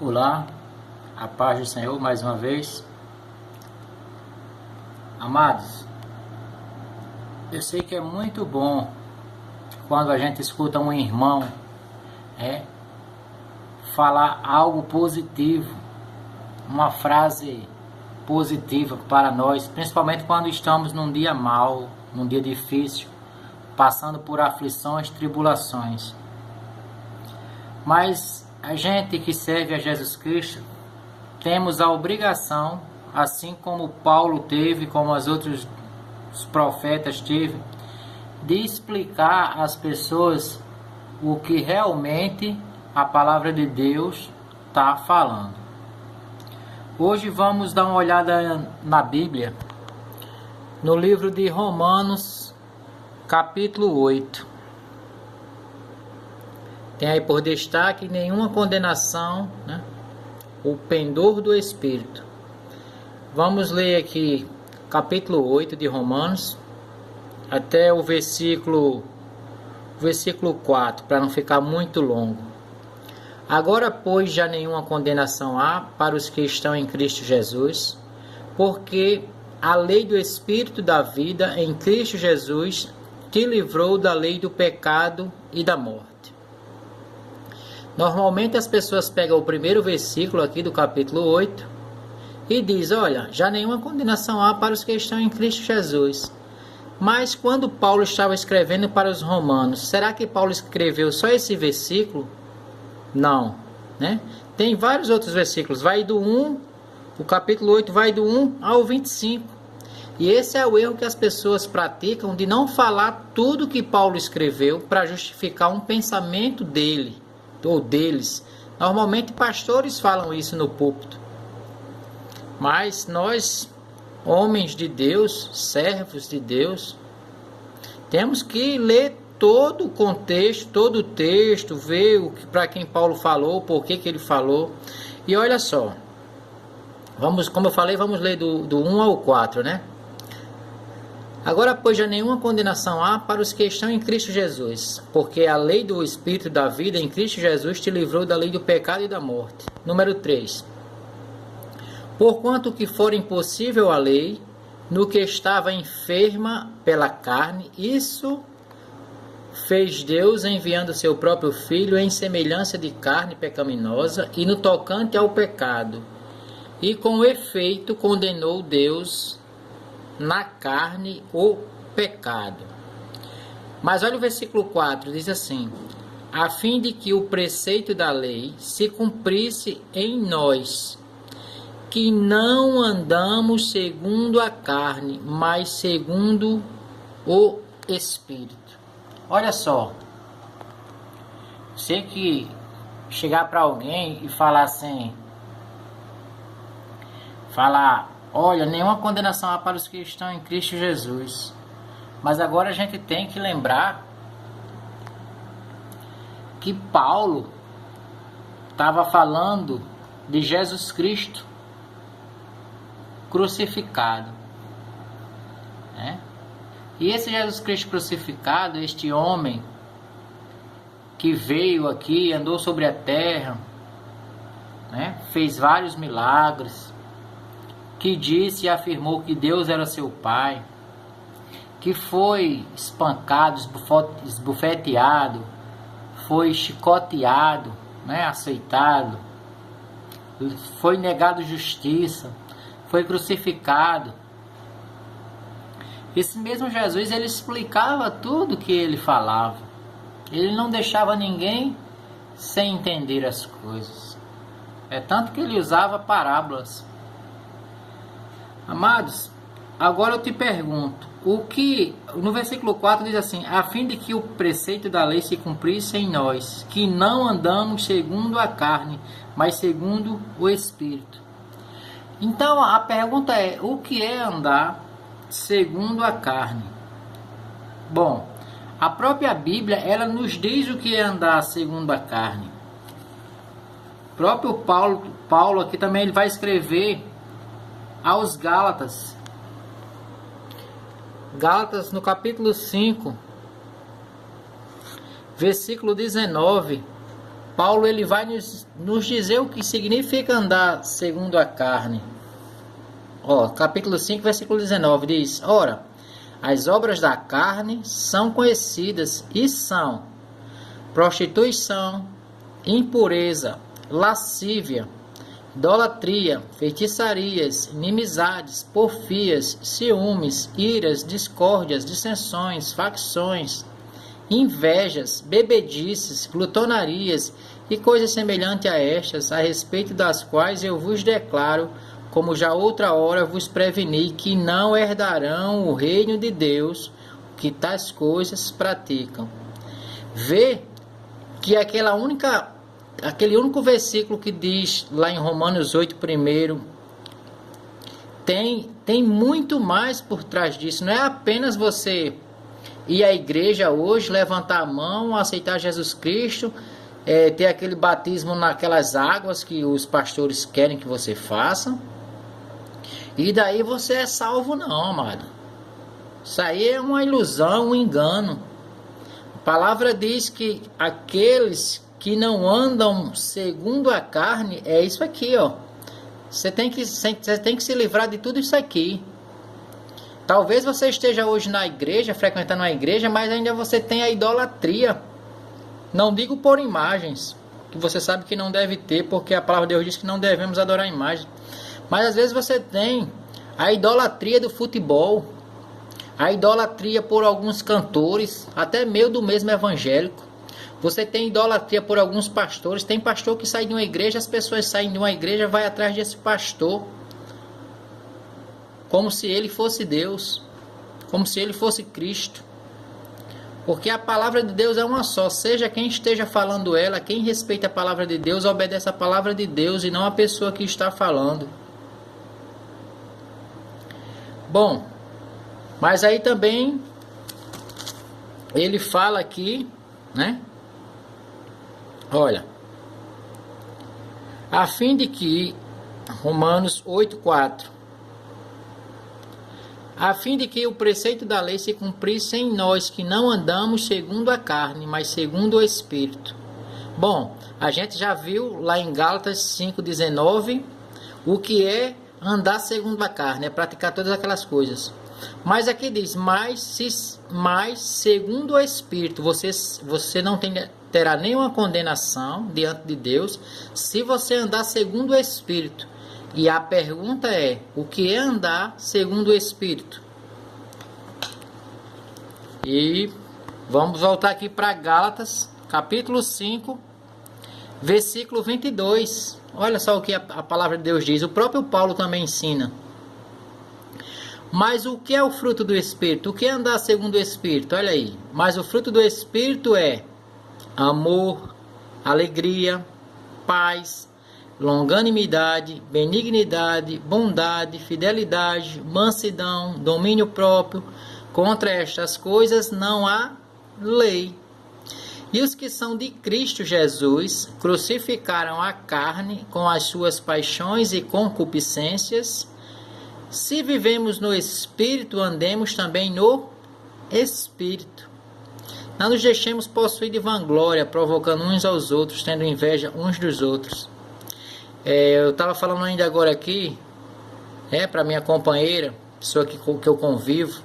Olá, a paz do Senhor mais uma vez. Amados, eu sei que é muito bom quando a gente escuta um irmão falar algo positivo, uma frase positiva para nós, principalmente quando estamos num dia mau, num dia difícil, passando por aflições, tribulações. Mas a gente que serve a Jesus Cristo, temos a obrigação, assim como Paulo teve, como os outros profetas teve, de explicar às pessoas o que realmente a palavra de Deus está falando. Hoje vamos dar uma olhada na Bíblia, no livro de Romanos, capítulo 8. Tem aí por destaque nenhuma condenação, o pendor do Espírito. Vamos ler aqui capítulo 8 de Romanos, até o versículo 4, para não ficar muito longo. Agora, pois, já nenhuma condenação há para os que estão em Cristo Jesus, porque a lei do Espírito da vida em Cristo Jesus te livrou da lei do pecado e da morte. Normalmente as pessoas pegam o primeiro versículo aqui do capítulo 8 e diz, olha, já nenhuma condenação há para os que estão em Cristo Jesus. Mas quando Paulo estava escrevendo para os romanos, será que Paulo escreveu só esse versículo? Não, Tem vários outros versículos, o capítulo 8 vai do 1 ao 25. E esse é o erro que as pessoas praticam, de não falar tudo que Paulo escreveu para justificar um pensamento dele ou deles. Normalmente pastores falam isso no púlpito. Mas nós, homens de Deus, servos de Deus, temos que ler todo o contexto, todo o texto, ver para quem Paulo falou, por que ele falou. E olha só, como eu falei, vamos ler do 1 ao 4, Agora, pois, já nenhuma condenação há para os que estão em Cristo Jesus, porque a lei do Espírito da vida em Cristo Jesus te livrou da lei do pecado e da morte. Número 3. Porquanto que for impossível a lei, no que estava enferma pela carne, isso fez Deus enviando seu próprio Filho em semelhança de carne pecaminosa e no tocante ao pecado. E com efeito condenou Deus na carne o pecado. Mas olha o versículo 4, diz assim, a fim de que o preceito da lei se cumprisse em nós, que não andamos segundo a carne, mas segundo o Espírito. Olha só, você que chegar para alguém e falar assim, olha, nenhuma condenação há para os que estão em Cristo Jesus. Mas agora a gente tem que lembrar que Paulo estava falando de Jesus Cristo crucificado. E esse Jesus Cristo crucificado, este homem que veio aqui, andou sobre a terra, fez vários milagres, que disse e afirmou que Deus era seu Pai, que foi espancado, esbofeteado, foi chicoteado, açoitado, foi negado justiça, foi crucificado. Esse mesmo Jesus, ele explicava tudo que ele falava. Ele não deixava ninguém sem entender as coisas. É tanto que ele usava parábolas. Amados, agora eu te pergunto, no versículo 4 diz assim, a fim de que o preceito da lei se cumprisse em nós, que não andamos segundo a carne, mas segundo o Espírito. Então a pergunta é, o que é andar segundo a carne? Bom, a própria Bíblia, ela nos diz o que é andar segundo a carne. O próprio Paulo aqui também ele vai escrever aos Gálatas. Gálatas no capítulo 5, versículo 19, Paulo ele vai nos dizer o que significa andar segundo a carne. Ó, capítulo 5, versículo 19 diz: ora, as obras da carne são conhecidas e são prostituição, impureza, lascívia, idolatria, feitiçarias, inimizades, porfias, ciúmes, iras, discórdias, dissensões, facções, invejas, bebedices, glutonarias e coisas semelhantes a estas, a respeito das quais eu vos declaro, como já outra hora vos preveni, que não herdarão o reino de Deus, que tais coisas praticam. Vê que aquele único versículo que diz lá em Romanos 8 primeiro, tem muito mais por trás disso. Não é apenas você ir à igreja hoje, levantar a mão, aceitar Jesus Cristo, ter aquele batismo naquelas águas que os pastores querem que você faça, e daí você é salvo. Não, amado. Isso aí é uma ilusão, um engano. A palavra diz que aqueles que não andam segundo a carne, é isso aqui, ó. Você tem que se livrar de tudo isso aqui. Talvez você esteja hoje na igreja, frequentando a igreja, mas ainda você tem a idolatria. Não digo por imagens, que você sabe que não deve ter, porque a palavra de Deus diz que não devemos adorar imagens. Mas às vezes você tem a idolatria do futebol, a idolatria por alguns cantores, até meio do mesmo evangélico. Você tem idolatria por alguns pastores. Tem pastor que sai de uma igreja, as pessoas saem de uma igreja, vai atrás desse pastor, como se ele fosse Deus, como se ele fosse Cristo. Porque a palavra de Deus é uma só. Seja quem esteja falando ela, quem respeita a palavra de Deus, obedece a palavra de Deus e não a pessoa que está falando. Bom, mas aí também ele fala aqui, né? Olha, a fim de que, Romanos 8:4, a fim de que o preceito da lei se cumprisse em nós, que não andamos segundo a carne, mas segundo o Espírito. Bom, a gente já viu lá em Gálatas 5:19 o que é andar segundo a carne, é praticar todas aquelas coisas. Mas aqui diz, mas segundo o Espírito, você não terá nenhuma condenação diante de Deus se você andar segundo o Espírito. E a pergunta é, o que é andar segundo o Espírito? E vamos voltar aqui para Gálatas, capítulo 5, versículo 22. Olha só o que a palavra de Deus diz. O próprio Paulo também ensina. Mas o que é o fruto do Espírito? O que é andar segundo o Espírito? Olha aí. Mas o fruto do Espírito é amor, alegria, paz, longanimidade, benignidade, bondade, fidelidade, mansidão, domínio próprio. Contra estas coisas não há lei. E os que são de Cristo Jesus crucificaram a carne com as suas paixões e concupiscências. Se vivemos no Espírito, andemos também no Espírito. Não nos deixemos possuir de vanglória, provocando uns aos outros, tendo inveja uns dos outros. Eu estava falando ainda agora aqui, para minha companheira, pessoa que eu convivo,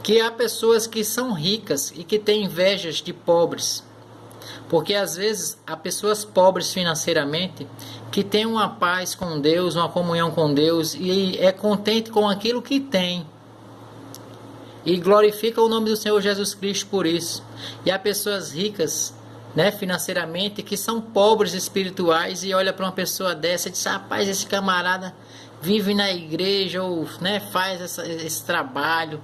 que há pessoas que são ricas e que têm invejas de pobres. Porque às vezes há pessoas pobres financeiramente que têm uma paz com Deus, uma comunhão com Deus e é contente com aquilo que tem. E glorifica o nome do Senhor Jesus Cristo por isso. E há pessoas ricas, financeiramente, que são pobres espirituais e olha para uma pessoa dessa e diz, rapaz, esse camarada vive na igreja ou faz esse trabalho.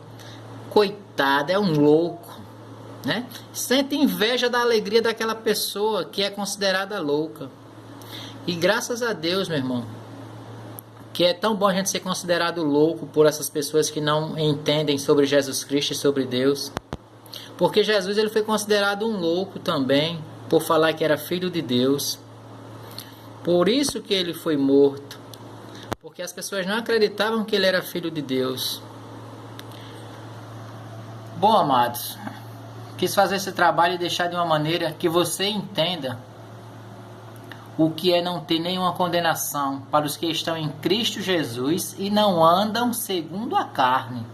Coitado, é um louco, Sente inveja da alegria daquela pessoa que é considerada louca. E graças a Deus, meu irmão, que é tão bom a gente ser considerado louco por essas pessoas que não entendem sobre Jesus Cristo e sobre Deus. Porque Jesus ele foi considerado um louco também, por falar que era filho de Deus. Por isso que ele foi morto. Porque as pessoas não acreditavam que ele era filho de Deus. Bom, amados, quis fazer esse trabalho e deixar de uma maneira que você entenda o que é não ter nenhuma condenação para os que estão em Cristo Jesus e não andam segundo a carne.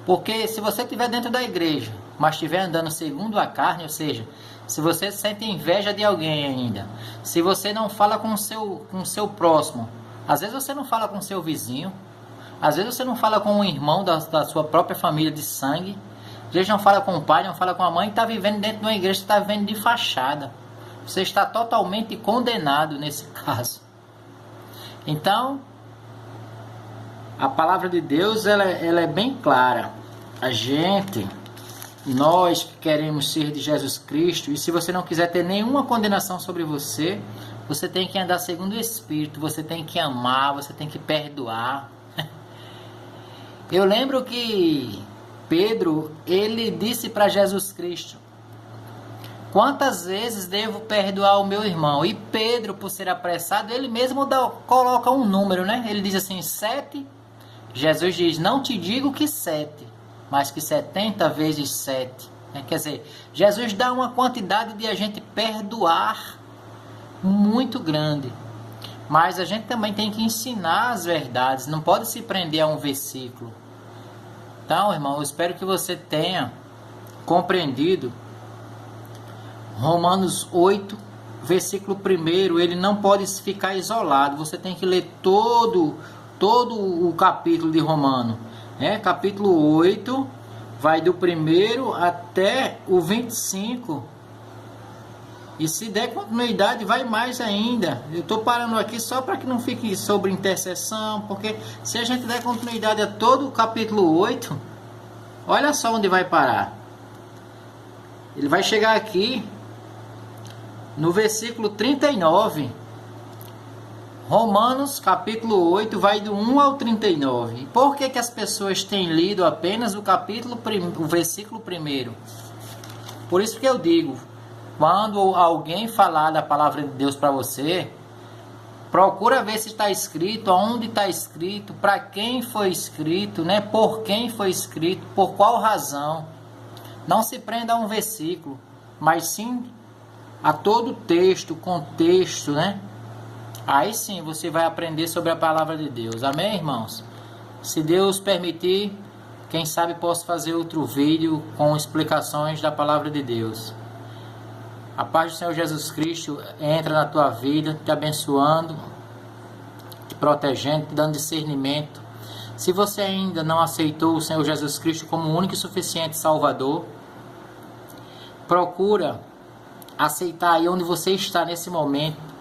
Porque se você estiver dentro da igreja, mas estiver andando segundo a carne, ou seja, se você sente inveja de alguém ainda, se você não fala com o seu próximo, às vezes você não fala com o seu vizinho, às vezes você não fala com um irmão da sua própria família de sangue, às vezes não fala com o pai, não fala com a mãe, está vivendo dentro de uma igreja, está vivendo de fachada. Você está totalmente condenado nesse caso. Então, a palavra de Deus ela é bem clara. Nós que queremos ser de Jesus Cristo, e se você não quiser ter nenhuma condenação sobre você, você tem que andar segundo o Espírito, você tem que amar, você tem que perdoar. Eu lembro que Pedro, ele disse para Jesus Cristo: quantas vezes devo perdoar o meu irmão? E Pedro, por ser apressado, ele mesmo coloca um número, né? Ele diz assim, 7. Jesus diz, não te digo que 7, mas que 70 vezes 7. Quer dizer, Jesus dá uma quantidade de a gente perdoar muito grande. Mas a gente também tem que ensinar as verdades, não pode se prender a um versículo. Então, irmão, eu espero que você tenha compreendido. Romanos 8, versículo 1, ele não pode ficar isolado. Você tem que ler todo o capítulo de Romanos. Capítulo 8, vai do 1 até o 25. E se der continuidade, vai mais ainda. Eu estou parando aqui só para que não fique sobre intercessão, porque se a gente der continuidade a todo o capítulo 8, olha só onde vai parar. Ele vai chegar aqui no versículo 39. Romanos capítulo 8 vai do 1 ao 39. E por que as pessoas têm lido apenas o versículo 1? Por isso que eu digo, quando alguém falar da palavra de Deus para você, procura ver se está escrito, onde está escrito, para quem foi escrito, né? Por quem foi escrito, por qual razão. Não se prenda a um versículo, mas sim a todo o texto, contexto, né? Aí sim você vai aprender sobre a palavra de Deus. Amém, irmãos? Se Deus permitir, quem sabe posso fazer outro vídeo com explicações da palavra de Deus. A paz do Senhor Jesus Cristo entra na tua vida, te abençoando, te protegendo, te dando discernimento. Se você ainda não aceitou o Senhor Jesus Cristo como o único e suficiente Salvador, procura aceitar aí onde você está nesse momento.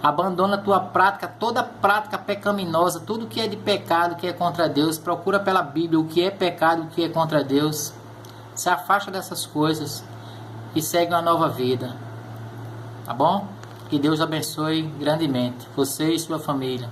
Abandona a tua prática, toda prática pecaminosa, tudo que é de pecado, que é contra Deus. Procura pela Bíblia o que é pecado, o que é contra Deus. Se afasta dessas coisas e segue uma nova vida. Tá bom? Que Deus abençoe grandemente você e sua família.